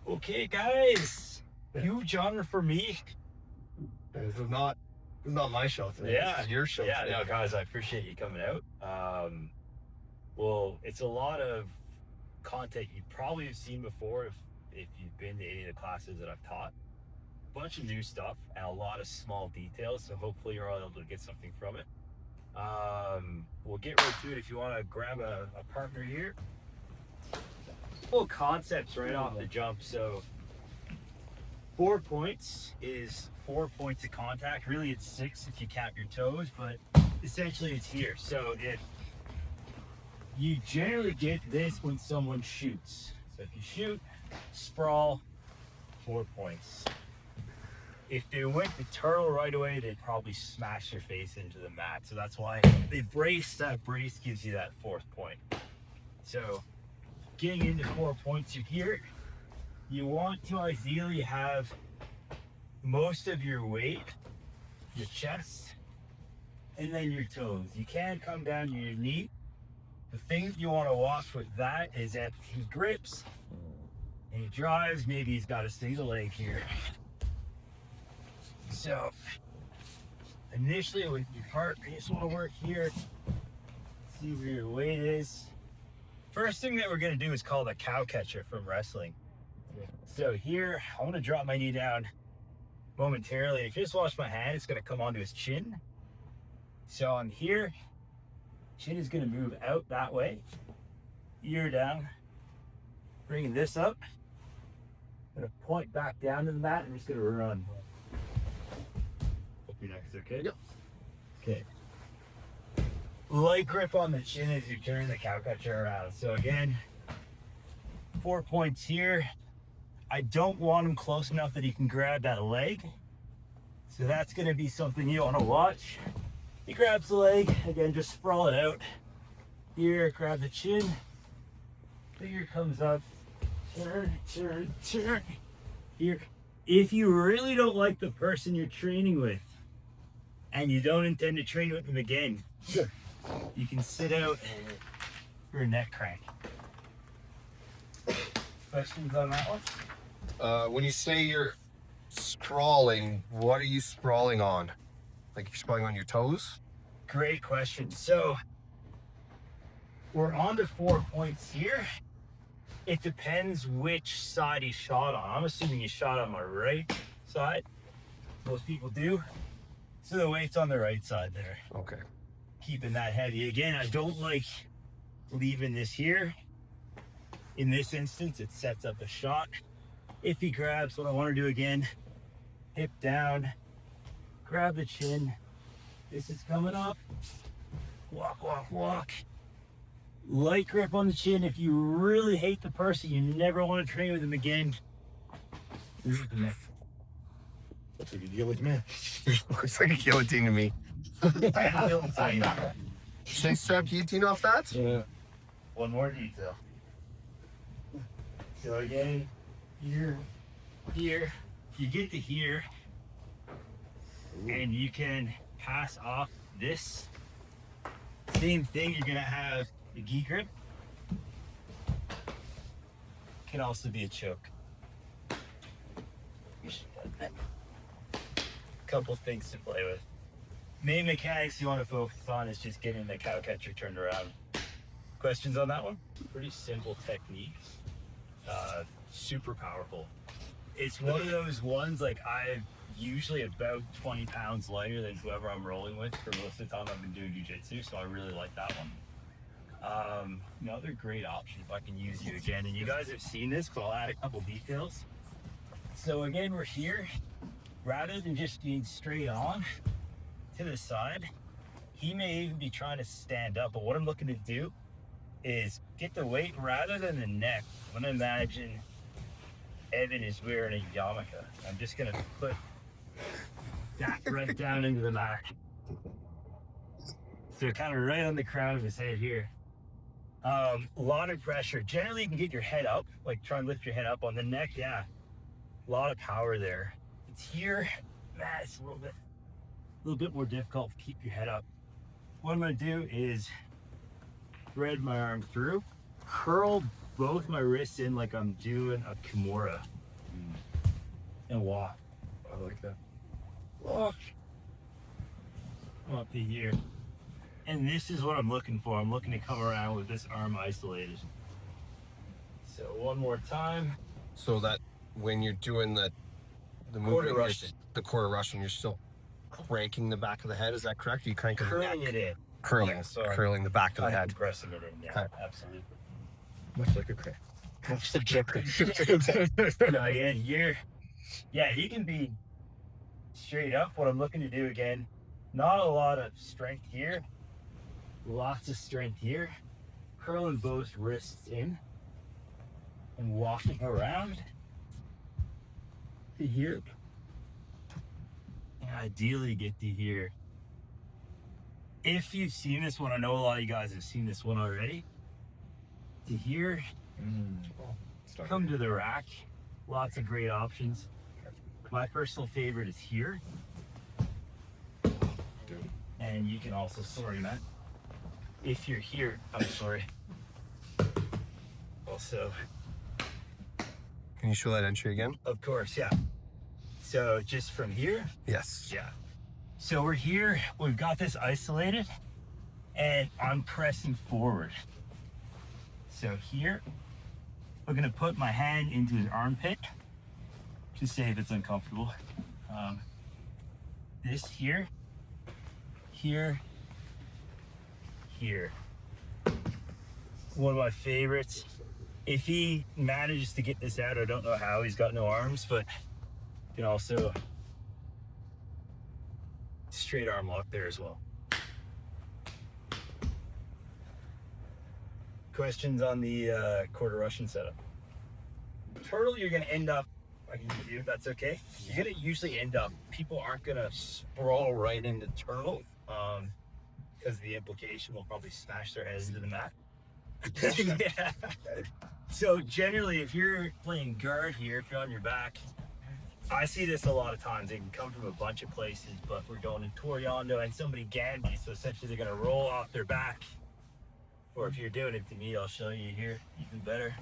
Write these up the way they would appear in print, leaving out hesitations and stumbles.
Okay, guys, huge honor for me. This is not my show today. Yeah, this is your show. Yeah, today. no, guys, I appreciate you coming out. Well, it's a lot of content you probably have seen before if you've been to any of the classes that I've taught. A bunch of new stuff and a lot of small details, so hopefully you're all able to get something from it. We'll get right to it. If you want to grab a partner here. Full concepts right off the jump. So 4 points is 4 points of contact. Really, it's 6 if you count your toes, but essentially it's here. So if you generally get this when someone shoots. So if you shoot, sprawl, 4 points. If they went to turtle right away, they'd probably smash their face into the mat. So that's why they brace. That brace gives you that 4th point. So getting into 4 points here, you want to ideally have most of your weight, your chest, and then your toes. You can come down to your knee. The thing you want to watch with that is that he grips and he drives. Maybe he's got a single leg here. So initially with your heart, you just want to work here, see where your weight is. First thing that we're going to do is called a cow catcher from wrestling. So here, I'm going to drop my knee down momentarily. If you just watch my hand, it's going to come onto his chin. So I'm here, chin is going to move out that way, ear down, bringing this up. I'm going to point back down to the mat and just going to run. Hope your neck's okay. Yep. Okay. Light grip on the chin as you turn the cow catcher around. So again, 4 points here. I don't want him close enough that he can grab that leg. So that's going to be something you want to watch. He grabs the leg, again, just sprawl it out. Here, grab the chin. Finger comes up. Turn, turn, turn. Here. If you really don't like the person you're training with, and you don't intend to train with them again, you can sit out for a neck crank. Questions on that one? When you say you're sprawling, what are you sprawling on? Like you're sprawling on your toes? Great question. So we're on to 4 points here. It depends which side he shot on. I'm assuming he shot on my right side. Most people do. So the weight's on the right side there. Okay. Keeping that heavy. Again, I don't like leaving this here. In this instance, it sets up a shot. If he grabs, what I want to do again, hip down, grab the chin. This is coming up. Walk, walk, walk. Light grip on the chin. If you really hate the person, you never want to train with them again. That's a good deal with me. Looks like a guillotine to me. Shank strap guillotine off that? Yeah. One more detail. So again, here. You get to here, and you can pass off this. Same thing, you're gonna have the gi grip. Can also be a choke. Couple things to play with. Main mechanics you want to focus on is just getting the cow catcher turned around. Questions on that one? Pretty simple technique. Super powerful. It's one of those ones, like, I'm usually about 20 pounds lighter than whoever I'm rolling with for most of the time I've been doing jiu-jitsu, so I really like that one. Another great option if I can use you again, and you guys have seen this, but I'll add a couple details. So again, we're here. Rather than just being straight on to the side, he may even be trying to stand up, but what I'm looking to do is get the weight rather than the neck. I'm gonna imagine Evan is wearing a yarmulke. I'm just gonna put that right down into the mat. So kind of right on the crown of his head here. A lot of pressure. Generally you can get your head up, like try and lift your head up. On the neck, yeah, a lot of power there. It's here, it's a little bit more difficult to keep your head up. What I'm gonna do is thread my arm through, curl both my wrists in like I'm doing a Kimura. and walk. I like that. Walk up to here. And this is what I'm looking for. I'm looking to come around with this arm isolated. So one more time. So that when you're doing the movement, Quarter Russian. the quarter Russian, you're still cranking the back of the head. Is that correct? Are you cranking Curling it in. curling, Yeah, sorry. curling the back of the head. Compressing it in. Yeah, Okay. absolutely. Much like a crank. No, again, here, yeah, he can be straight up. What I'm looking to do again, not a lot of strength here, lots of strength here. Curling both wrists in and walking around to here. And ideally get to here. If you've seen this one, I know a lot of you guys have seen this one already. To here, come to the rack. Lots of great options. My personal favorite is here. And you can also, sorry Matt, if you're here, I'm sorry. Also, Can you show that entry again? of course, yeah. So just from here, Yes. yeah. So we're here, we've got this isolated, and I'm pressing forward. So here, I'm gonna put my hand into his armpit, just say if it's uncomfortable. This here, here, here. One of my favorites. If he manages to get this out, I don't know how, he's got no arms, but you can also straight arm lock there as well. Questions on the quarter Russian setup? Turtle, you're gonna end up, I can do, that's okay. You're gonna usually end up, people aren't gonna sprawl right into turtle, because the implication will probably smash their heads into the mat. Yeah. So generally, if you're playing guard here, if you're on your back, I see this a lot of times. They can come from a bunch of places, but we're going in Toriando and somebody Gandhi, so essentially they're gonna roll off their back. Or if you're doing it to me, I'll show you here even better.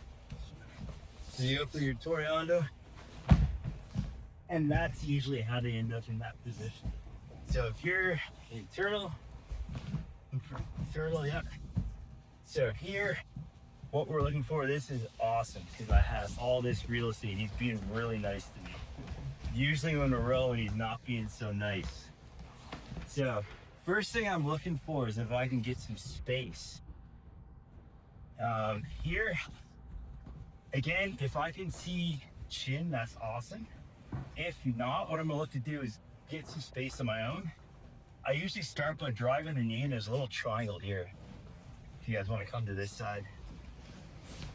So you go for your Toriando, and that's usually how they end up in that position. So if you're in turtle, yeah. So here, what we're looking for, this is awesome because I have all this real estate. He's being really nice to me. Usually when we're rolling, he's not being so nice. So first thing I'm looking for is if I can get some space. Here, again, if I can see chin, that's awesome. If not, what I'm gonna look to do is get some space of my own. I usually start by driving the knee, and there's a little triangle here. If you guys want to come to this side.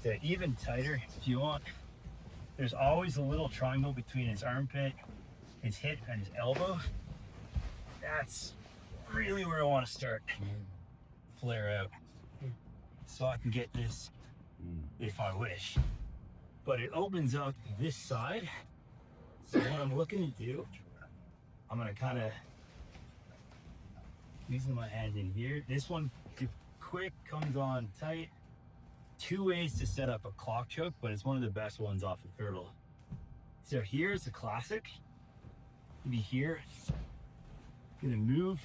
So even tighter if you want. There's always a little triangle between his armpit, his hip, and his elbow. That's really where I want to start. Flare out. So I can get this if I wish. But it opens up this side. So what I'm looking to do, I'm gonna kind of, using my hand in here. This one, quick, comes on tight. Two ways to set up a clock choke, but it's one of the best ones off the turtle. So here's a classic. Be here. Gonna move.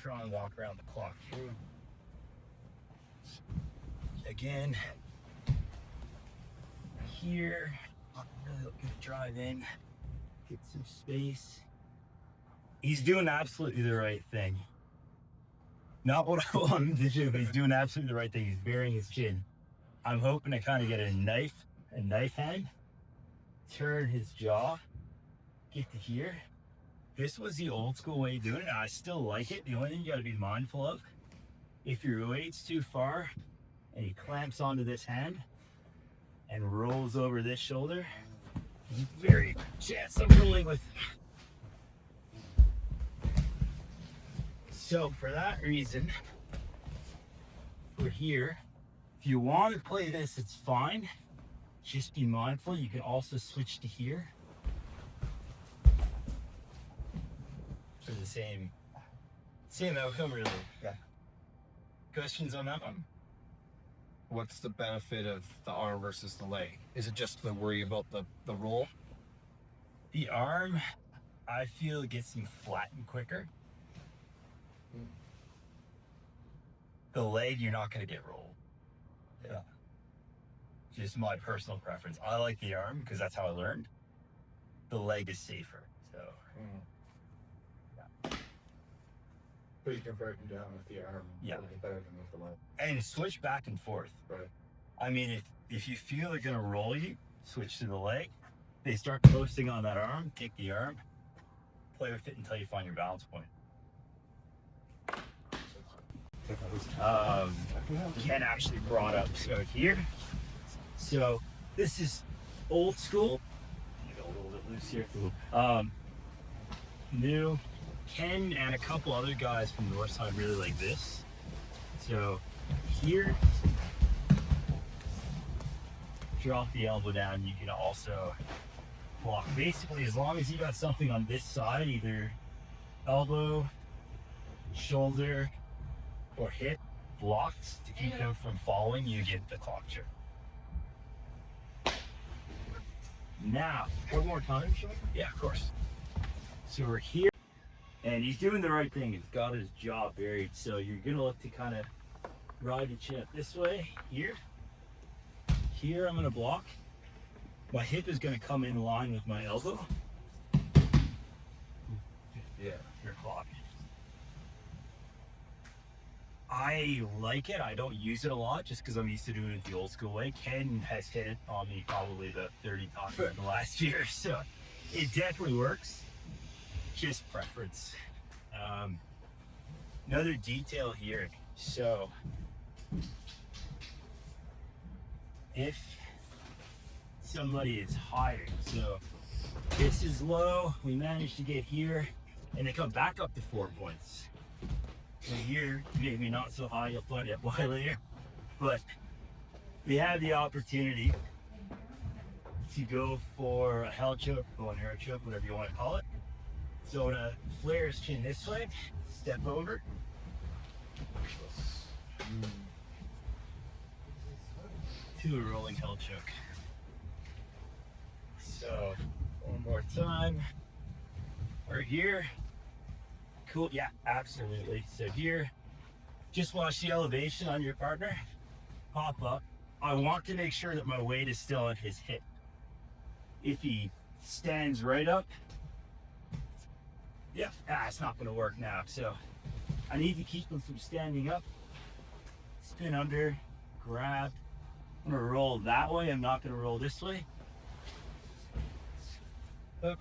Try and walk around the clock through. Again. Here. I'm really looking to drive in. Get some space. He's doing absolutely the right thing. Not what I want him to do, but he's doing absolutely the right thing. He's burying his chin. I'm hoping to kind of get a knife hand, turn his jaw, get to here. This was the old school way of doing it. I still like it. The only thing you gotta be mindful of, if your weight's too far and he clamps onto this hand and rolls over this shoulder, very chance of rolling with. So for that reason, we're here. If you want to play this, it's fine. Just be mindful. You can also switch to here for the same outcome, really. Yeah. Questions on that one? what's the benefit of the arm versus the leg? Is it just the worry about the roll? The arm, I feel, gets you flattened quicker. The leg, you're not going to get rolled. Yeah. Just my personal preference. I like the arm because that's how I learned. The leg is safer. So. But you can break them down with the arm. Yeah. Better than with the leg. And switch back and forth. Right. I mean, if you feel they're gonna roll you, switch to the leg. They start coasting on that arm, take the arm, play with it until you find your balance point. Ken actually brought up so here. So this is old school. Get a little bit loose here. New. Ken and a couple other guys from Northside really like this. So here, drop the elbow down. You can also block. Basically, as long as you got something on this side, either elbow, shoulder, or hip blocked to keep them from falling, you get the clock choke. Now, One more time, Shawn? yeah, of course. So we're here, and he's doing the right thing. He's got his jaw buried, so you're gonna look to kind of ride your chin up this way. Here, I'm gonna block. My hip is gonna come in line with my elbow. Yeah. Your clock. I like it. I don't use it a lot just because I'm used to doing it the old school way. Ken has hit it on me probably about 30 times in the last year, so it definitely works. Just preference. Another detail here. So if somebody is higher, so this is low, we managed to get here, and they come back up to 4 points. And here, maybe not so high, you'll find it why later, but we have the opportunity to go for a hell choke, or an arrow choke, whatever you want to call it. So to flare his chin this way, step over. To a rolling hell choke. So one more time. We're here. Cool, yeah, absolutely. So here, just watch the elevation on your partner. Pop up. I want to make sure that my weight is still on his hip. If he stands right up, yeah, it's not gonna work now. So I need to keep him from standing up. Spin under, grab. I'm gonna roll that way. I'm not gonna roll this way. Hook.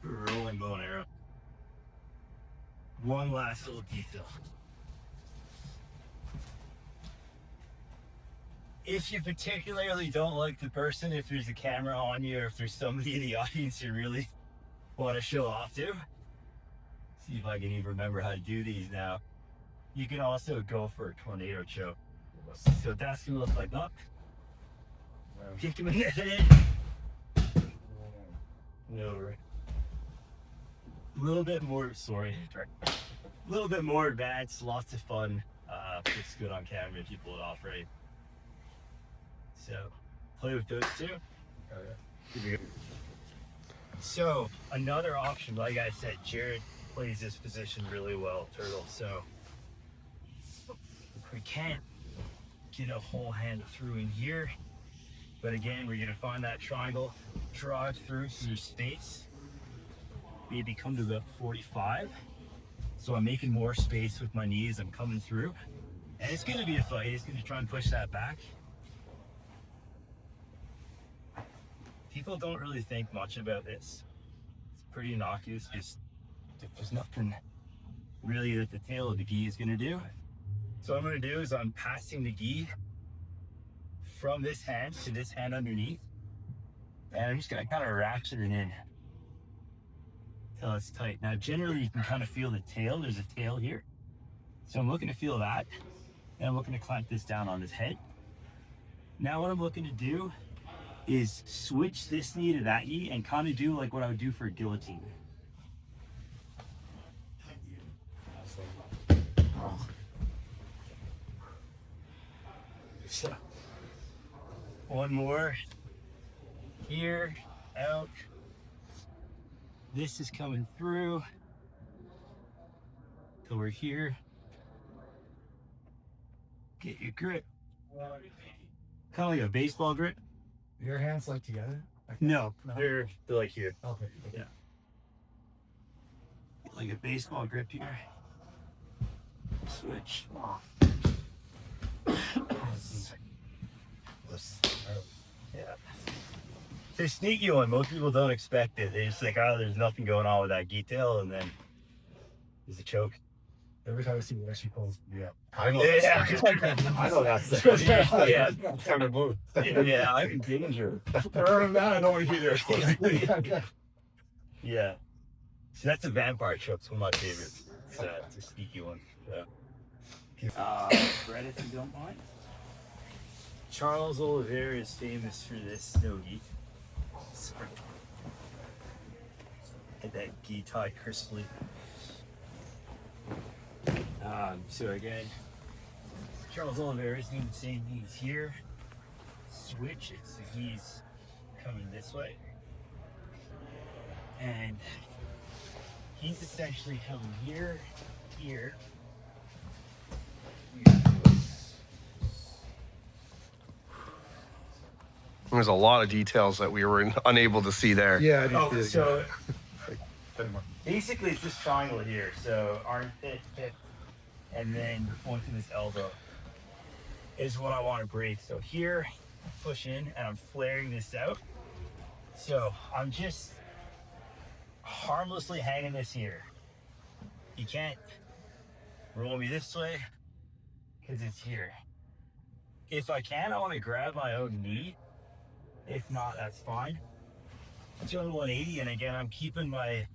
Rolling bow and arrow. One last little detail. If you particularly don't like the person, if there's a camera on you, or if there's somebody in the audience you really want to show off to, see if I can even remember how to do these now. You can also go for a tornado choke. So that's gonna look like that. Kick him in the head. No, right. A little bit more, a little bit more advanced, lots of fun. Looks good on camera if you pull it off right. So, play with those two. Oh, yeah. So, another option, like I said, Jared plays this position really well, Turtle. So, we can't get a whole hand through in here. But again, we're gonna find that triangle, drive through space. Maybe come to about 45. So I'm making more space with my knees. I'm coming through. And it's gonna be a fight. He's gonna try and push that back. People don't really think much about this. It's pretty innocuous. Just there's nothing really that the tail of the gi is gonna do. So what I'm gonna do is I'm passing the gi from this hand to this hand underneath. And I'm just gonna kind of ratchet it in till it's tight. Now generally you can kind of feel the tail. There's a tail here. So I'm looking to feel that. And I'm looking to clamp this down on his head. Now what I'm looking to do is switch this knee to that knee and kind of do like what I would do for a guillotine. So one more here, out. This is coming through till we're here. Get your grip. Kind of like a baseball grip. Your hands like together? Like No, they're like here. Okay. Yeah. Like a baseball grip here. Switch. Yeah. It's a sneaky one. Most people don't expect it. They just think, oh, there's nothing going on with that detail, and then there's a choke. Every time I see what she pulls me up. I know. Yeah. I know that's yeah. Kind of move. Yeah, I'm in danger. Other than that, I don't want to be there. Yeah. So that's a vampire choke. It's one of my favorites. It's a sneaky one. So. Brett, if you don't mind. Charles Oliveira is famous for this no gi. Sorry. Get that gi tied crisply. So again, Charles Oliveira is doing the same thing. He's here. Switches. So he's coming this way. And he's essentially coming here, here. There's a lot of details that we were unable to see there. Yeah, I Oh, do. so basically it's this triangle here. So armpit, hip, and then going to this elbow is what I want to break. So here, push in, and I'm flaring this out. So I'm just harmlessly hanging this here. You can't roll me this way because it's here. If I can, I want to grab my own knee. If not, that's fine. I'm doing 180, and again, I'm keeping this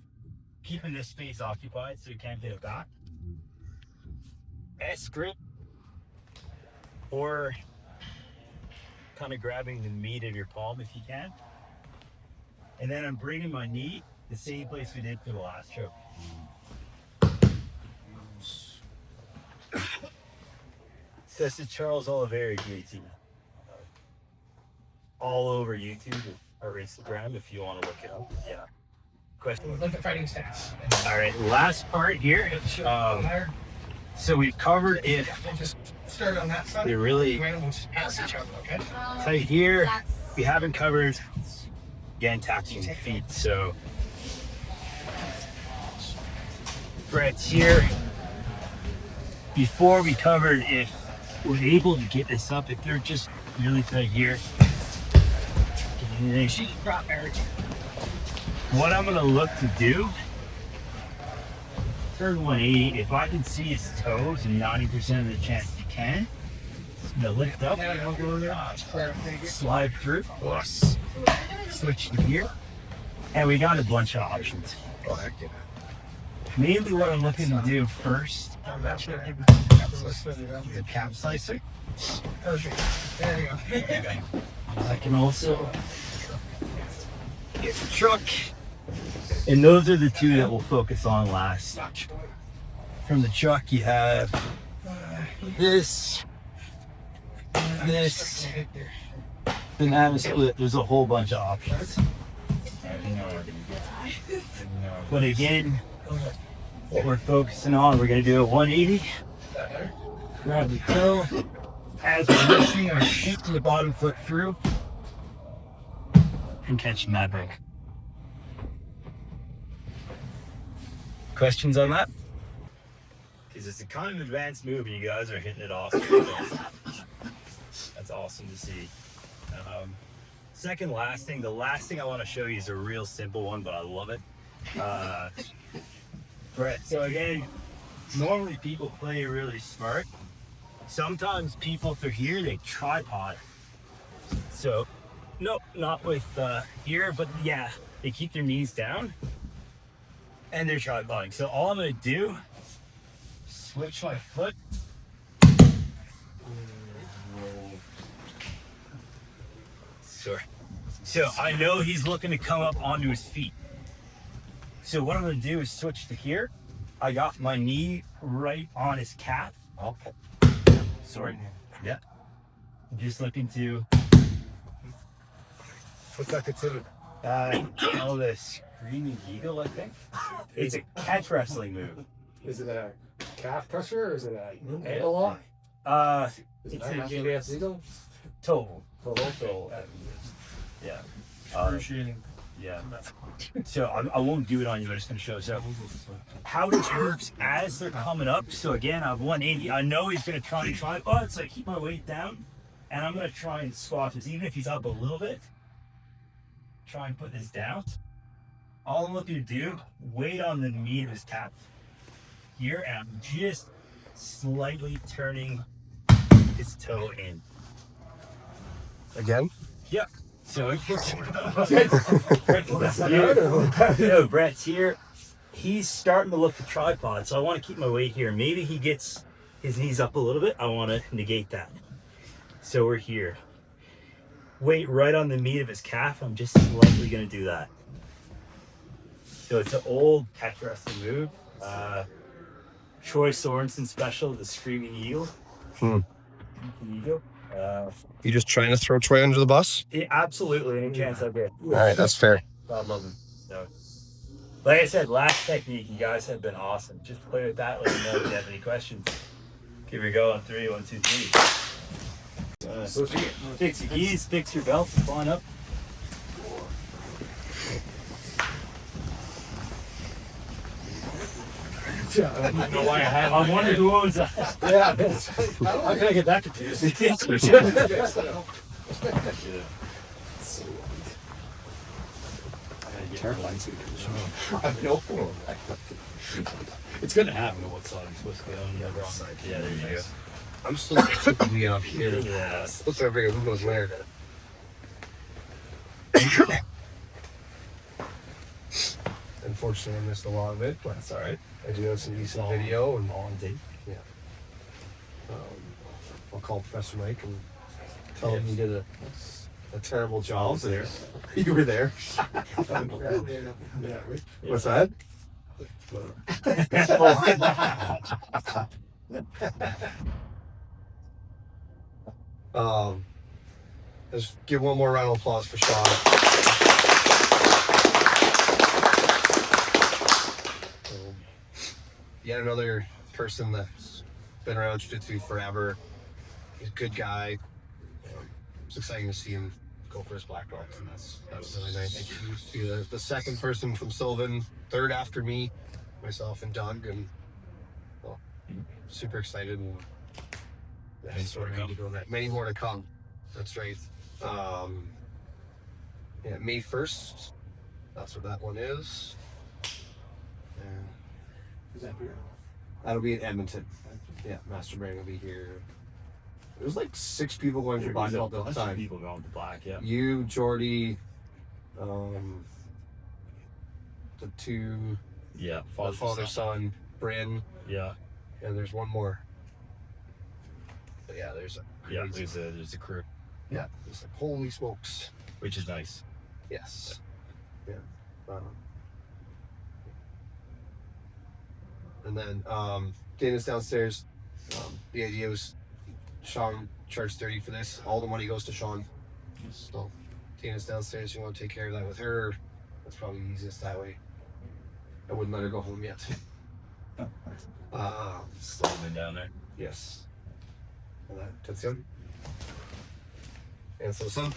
space occupied so you can't get it back. S grip, or kind of grabbing the meat of your palm if you can. And then I'm bringing my knee the same place we did for the last choke. So this is Charles Oliveira JT. All over YouTube or Instagram if you want to look it up. Yeah. Question. Look at fighting stance. All right, last part here. So we've covered it. We'll just start on that side. We're really We'll just pass each other, okay? tight here. We haven't covered again tackling the feet. So Brett's here. Before we covered if we're able to get this up, if they're just really tight here. What I'm gonna look to do, turn 180, if I can see his toes, and 90% of the chance you can, I'm gonna lift up, slide through, switch to here, and we got a bunch of options. Mainly what I'm looking to do first, the capsizer. There you go. I can also get the truck, and those are the two that we'll focus on last. From the truck, you have this, banana split. There's a whole bunch of options. But again, what we're focusing on, we're gonna do a 180. Grab the toe. As we're lifting, we're shifting the bottom foot through and catching that break. Questions on that? Because it's a kind of advanced move and you guys are hitting it awesome. That's awesome to see. Second last thing, the last thing I want to show you is a real simple one, but I love it. Brett, so again, normally people play really smart. Sometimes people through here, they tripod. So, no, not with here, but yeah, they keep their knees down and they're tripoding. So all I'm gonna do, switch my foot. Sorry. So I know he's looking to come up onto his feet. So what I'm gonna do is switch to here. I got my knee right on his calf. Okay. Sorry. Yeah. I'm just looking to What's that considered? call this Screaming Eagle, I think. It's a catch wrestling move. Is it a calf crusher or is it a ankle lock? Is It's it a a JDF Eagle? toe. Total. Yeah. Excruciating. Yeah. So I won't do it on you. I'm just going to show. So how this works as they're coming up. So again, I have 180. I know he's going to try and try. Oh, it's like keep my weight down, and I'm going to try and squash this, even if he's up a little bit. Try and put this down. All I'm looking to do, weight on the meat of his calf here, and I'm just slightly turning his toe in. Again? Yeah. So no, Brett's here. He's starting to look for tripod, so I want to keep my weight here. Maybe he gets his knees up a little bit. I want to negate that. So we're here. Weight right on the meat of his calf. I'm just slightly going to do that. So it's an old catch wrestling move. Troy Sorensen special, the Screaming Eagle. Eagle. You just trying to throw Troy under the bus? Yeah, absolutely, any chance I get. All right, that's fair. I love him. So, like I said, last technique, you guys have been awesome. Just play with that. Let me know if you have any questions. Give it a go on 3, 1, 2, 3. Fix your keys, fix your belts, and climb up. Yeah, I don't know why I have. I wonder who owns that. Yeah, how can I get that confused? Terrifying. I know. It's gonna happen. What side I'm supposed to go on? The wrong side. Yeah, there you go. I'm still flipping up here. Yeah. Looks like who goes where. Unfortunately, I missed a lot of it, but That's all right. I do have some decent video, and All on tape. I'll call Professor Mike and tell him he did a terrible job. There. You were there. What's that? Let's give one more round of applause for Shawn. Yet another person that's been around jiu-jitsu forever. He's a good guy. It's exciting to see him go for his black belt, and that was really nice. He was the second person from Sylvan, third after me, myself and Doug, and well, super excited. And many more to come. That's right. May 1st. That's what that one is. That'll be in Edmonton. Yeah, Master Brain will be here. There's like 6 people going for black belt at the time. People going to black, yeah. You, Jordy, the 2, Yeah. father, son, Bryn, Yeah. and there's one more. But yeah, there's a There's a crew, yeah, it's like holy smokes. which is nice. Yes. Yeah. And then Dana's downstairs. The idea was Shawn charged 30 for this. All the money goes to Shawn. So Dana's downstairs. You want to take care of that with her? That's probably the easiest that way. I wouldn't let her go home yet. Slowing down there. Yes. And that's him. And so some.